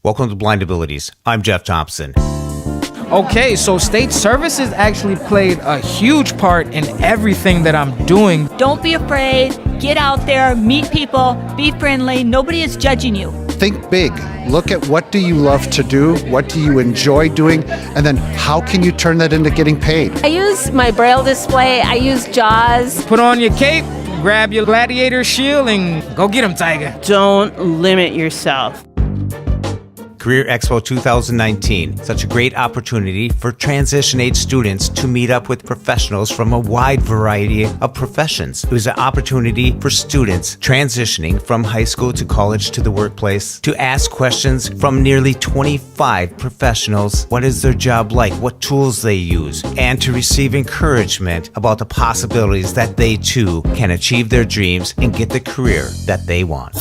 Welcome to Blind Abilities. I'm Jeff Thompson. Okay, so state services actually played a huge part in everything that I'm doing. Don't be afraid. Get out there, meet people, be friendly. Nobody is judging you. Think big. Look at what do you love to do, what do you enjoy doing, and then how can you turn that into getting paid? I use my Braille display, I use JAWS. Put on your cape, grab your gladiator shield, and go get 'em, Tiger. Don't limit yourself. Career Expo 2019, such a great opportunity for transition age students to meet up with professionals from a wide variety of professions. It was an opportunity for students transitioning from high school to college to the workplace to ask questions from nearly 25 professionals. What is their job like? What tools they use? And to receive encouragement about the possibilities that they too can achieve their dreams and get the career that they want.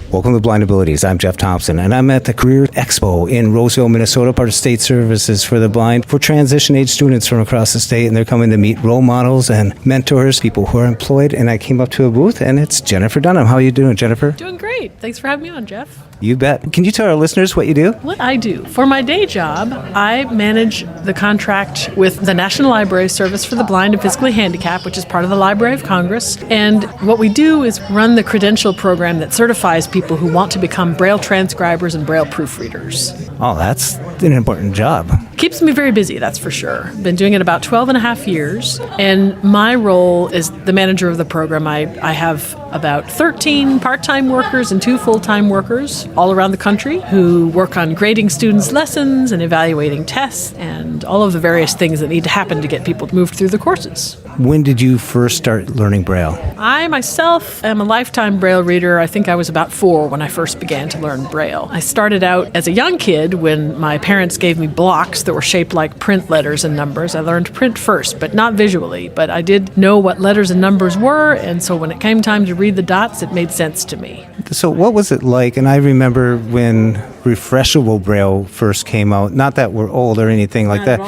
Welcome to Blind Abilities. I'm Jeff Thompson, and I'm at the Career Expo in Roseville, Minnesota, part of State Services for the Blind, for transition-age students from across the state, and they're coming to meet role models and mentors, people who are employed, and I came up to a booth, and it's Jennifer Dunham. How are you doing, Jennifer? Doing great. Thanks for having me on, Jeff. You bet. Can you tell our listeners what you do? What I do. For my day job, I manage the contract with the National Library Service for the Blind and Physically Handicapped, which is part of the Library of Congress. And what we do is run the credential program that certifies people who want to become Braille transcribers and Braille proofreaders. Oh, that's an important job. Keeps me very busy, that's for sure. Been doing it about 12 and a half years. And my role is the manager of the program. I have about 13 part-time workers and 2 full-time workers all around the country who work on grading students' lessons and evaluating tests and all of the various things that need to happen to get people moved through the courses. When did you first start learning Braille? I myself am a lifetime Braille reader. I think I was about 4 when I first began to learn Braille. I started out as a young kid when my parents gave me blocks that were shaped like print letters and numbers. I learned print first, but not visually. But I did know what letters and numbers were, and so when it came time to read the dots, it made sense to me. So what was it like? And I remember when refreshable Braille first came out, not that we're old or anything like that,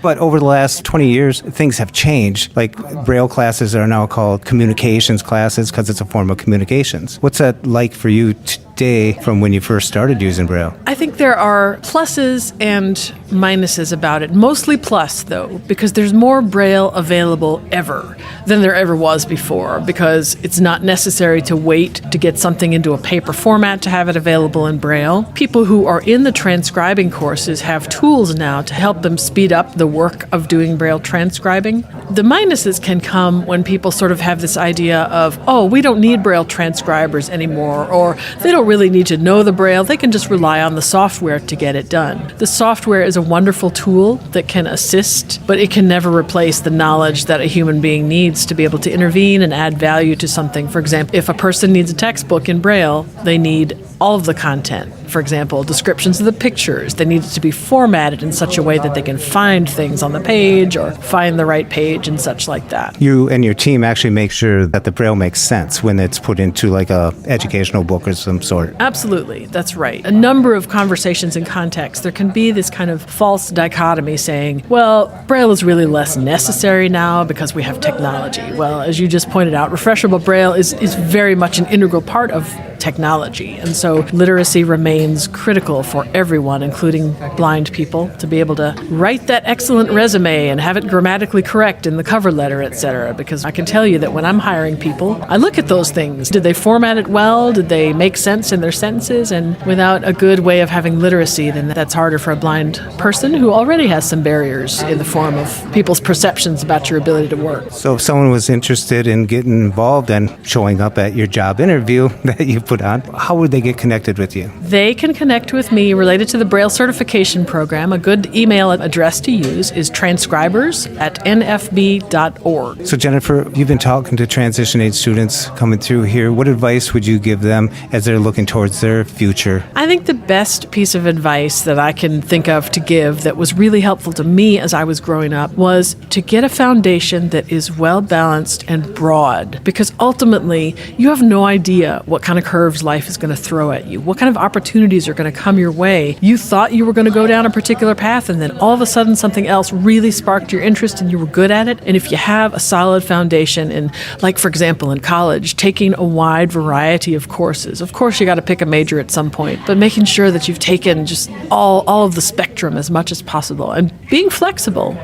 but over the last 20 years, things have changed. Like Braille classes are now called communications classes because it's a form of communications. What's that like for you today from when you first started using Braille? I think there are pluses and minuses about it. Mostly plus, though, because there's more Braille available ever than there ever was before, because it's not necessary to wait to get something into a paper format to have it available in Braille. People who are in the transcribing courses have tools now to help them speed up the work of doing Braille transcribing. The minuses can come when people sort of have this idea of, oh, we don't need Braille transcribers anymore, or they don't really need to know the Braille, they can just rely on the software to get it done. The software is a wonderful tool that can assist, but it can never replace the knowledge that a human being needs to be able to intervene and add value to something. For example, if a person needs a textbook in Braille, they need all of the content. For example, descriptions of the pictures. They need it to be formatted in such a way that they can find things on the page or find the right page and such like that. You and your team actually make sure that the Braille makes sense when it's put into like a educational book or some sort. Absolutely, that's right. A number of conversations in context, there can be this kind of false dichotomy saying, well, Braille is really less necessary now because we have technology. Well, as you just pointed out, refreshable Braille is very much an integral part of technology. And so literacy remains critical for everyone, including blind people, to be able to write that excellent resume and have it grammatically correct in the cover letter, etc. Because I can tell you that when I'm hiring people, I look at those things. Did they format it well? Did they make sense in their sentences? And without a good way of having literacy, then that's harder for a blind person who already has some barriers in the form of people's perceptions about your ability to work. So if someone was interested in getting involved and showing up at your job interview that you put on, how would they get connected with you? They can connect with me related to the Braille certification program. A good email address to use is transcribers@nfb.org. So Jennifer, you've been talking to transition age students coming through here. What advice would you give them as they're looking towards their future? I think the best piece of advice that I can think of to give that was really helpful to me as I was growing up was to get a foundation that is well balanced and broad, because ultimately you have no idea what kind of curve curves life is going to throw at you, what kind of opportunities are going to come your way. You thought you were going to go down a particular path, and then all of a sudden something else really sparked your interest and you were good at it. And if you have a solid foundation in, like for example in college, taking a wide variety of courses, of course you got to pick a major at some point, but making sure that you've taken just all of the spectrum as much as possible, and being flexible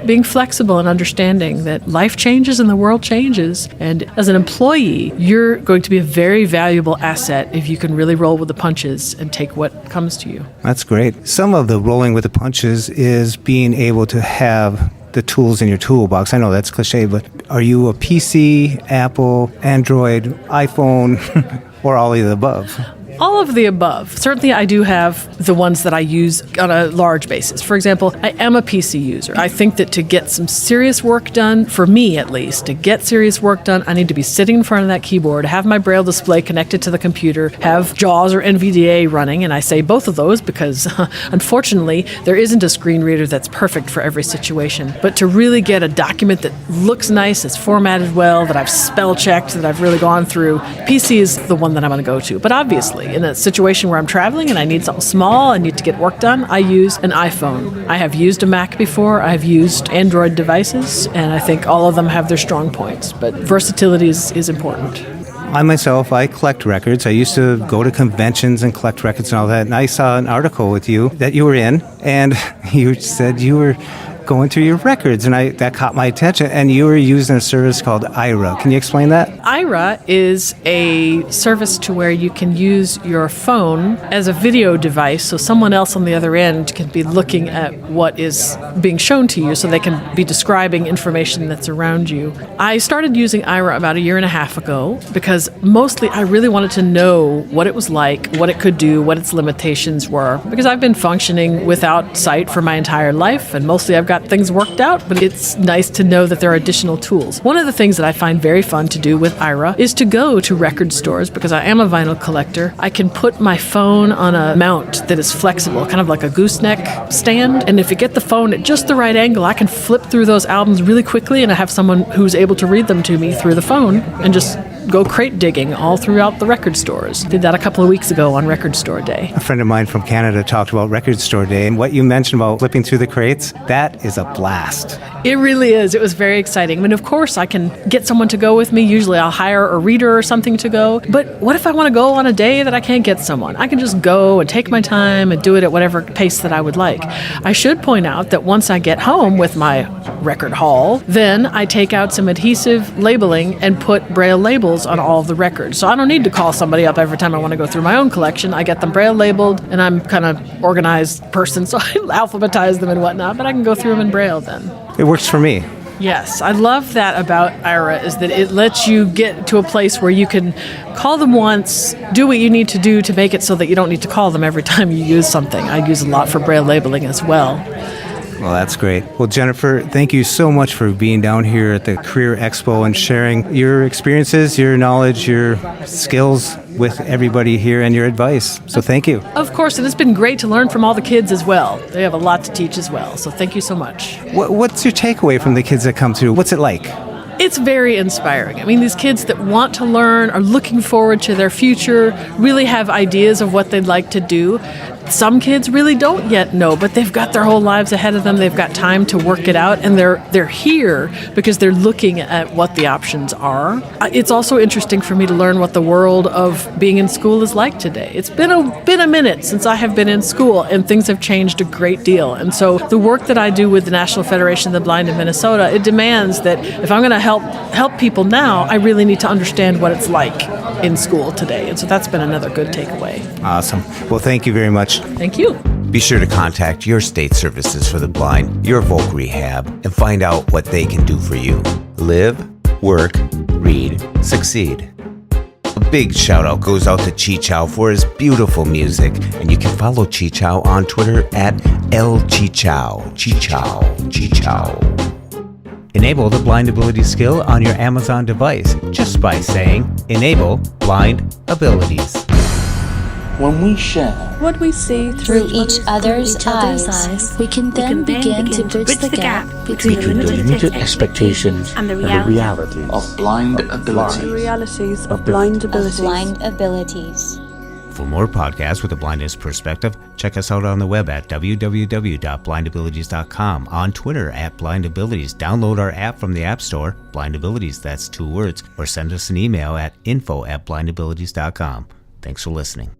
and understanding that life changes and the world changes. And as an employee, you're going to be a very valuable asset if you can really roll with the punches and take what comes to you. That's great. Some of the rolling with the punches is being able to have the tools in your toolbox. I know that's cliche, but are you a PC, Apple, Android, iPhone, or all of the above? All of the above. Certainly I do have the ones that I use on a large basis. For example, I am a PC user. I think that to get some serious work done, for me at least, to get serious work done, I need to be sitting in front of that keyboard, have my Braille display connected to the computer, have JAWS or NVDA running, and I say both of those because unfortunately there isn't a screen reader that's perfect for every situation. But to really get a document that looks nice, that's formatted well, that I've spell checked, that I've really gone through, PC is the one that I'm going to go to. But obviously, in a situation where I'm traveling and I need something small, I need to get work done, I use an iPhone. I have used a Mac before, I've used Android devices, and I think all of them have their strong points, but versatility is important. I myself, I collect records. I used to go to conventions and collect records and all that, and I saw an article with you that you were in, and you said you were going through your records, and that caught my attention, and you were using a service called Ira. Can you explain that? Ira is a service to where you can use your phone as a video device, so someone else on the other end can be looking at what is being shown to you, so they can be describing information that's around you. I started using Ira about 1.5 years ago because mostly I really wanted to know what it was like, what it could do, what its limitations were, because I've been functioning without sight for my entire life, and mostly I've got things worked out, but it's nice to know that there are additional tools. One of the things that I find very fun to do with Ira is to go to record stores, because I am a vinyl collector. I can put my phone on a mount that is flexible, kind of like a gooseneck stand, and if you get the phone at just the right angle, I can flip through those albums really quickly, and I have someone who's able to read them to me through the phone and just go crate digging all throughout the record stores. Did that a couple of weeks ago on Record Store Day. A friend of mine from Canada talked about Record Store Day, and what you mentioned about flipping through the crates, that is a blast. It really is. It was very exciting. I mean, of course, I can get someone to go with me. Usually I'll hire a reader or something to go. But what if I want to go on a day that I can't get someone? I can just go and take my time and do it at whatever pace that I would like. I should point out that once I get home with my record haul, then I take out some adhesive labeling and put Braille labels on all of the records. So I don't need to call somebody up every time I want to go through my own collection. I get them Braille labeled, and I'm kind of organized person, so I alphabetize them and whatnot, but I can go through them in Braille then. It works for me. Yes, I love that about Ira, is that it lets you get to a place where you can call them once, do what you need to do to make it so that you don't need to call them every time you use something. I use a lot for Braille labeling as well. Well, that's great. Well, Jennifer, thank you so much for being down here at the Career Expo and sharing your experiences, your knowledge, your skills with everybody here and your advice. So thank you. Of course, and it's been great to learn from all the kids as well. They have a lot to teach as well, so thank you so much. What's your takeaway from the kids that come through? What's it like? It's very inspiring. I mean, these kids that want to learn, are looking forward to their future, really have ideas of what they'd like to do. Some kids really don't yet know, but they've got their whole lives ahead of them. They've got time to work it out, and they're here because they're looking at what the options are. It's also interesting for me to learn what the world of being in school is like today. It's been a minute since I have been in school, and things have changed a great deal. And so the work that I do with the National Federation of the Blind in Minnesota, it demands that if I'm going to help people now, I really need to understand what it's like in school today. And so that's been another good takeaway. Awesome. Well, thank you very much. Thank you. Be sure to contact your state services for the blind, your voc rehab, and find out what they can do for you. Live, work, read, succeed. A big shout out goes out to Chi Chow for his beautiful music, and you can follow Chi Chow on Twitter at LChiChow. Chi Chow, Chi Chow. Enable the blind ability skill on your Amazon device just by saying Enable Blind Abilities. When we share what we see through each other's eyes, we can then begin to bridge the gap between the limited expectations and the reality of blind abilities. The realities of blind abilities. For more podcasts with a blindness perspective, check us out on the web at www.blindabilities.com, on Twitter at blindabilities. Download our app from the App Store, blindabilities, that's 2 words, or send us an email at info@blindabilities.com. Thanks for listening.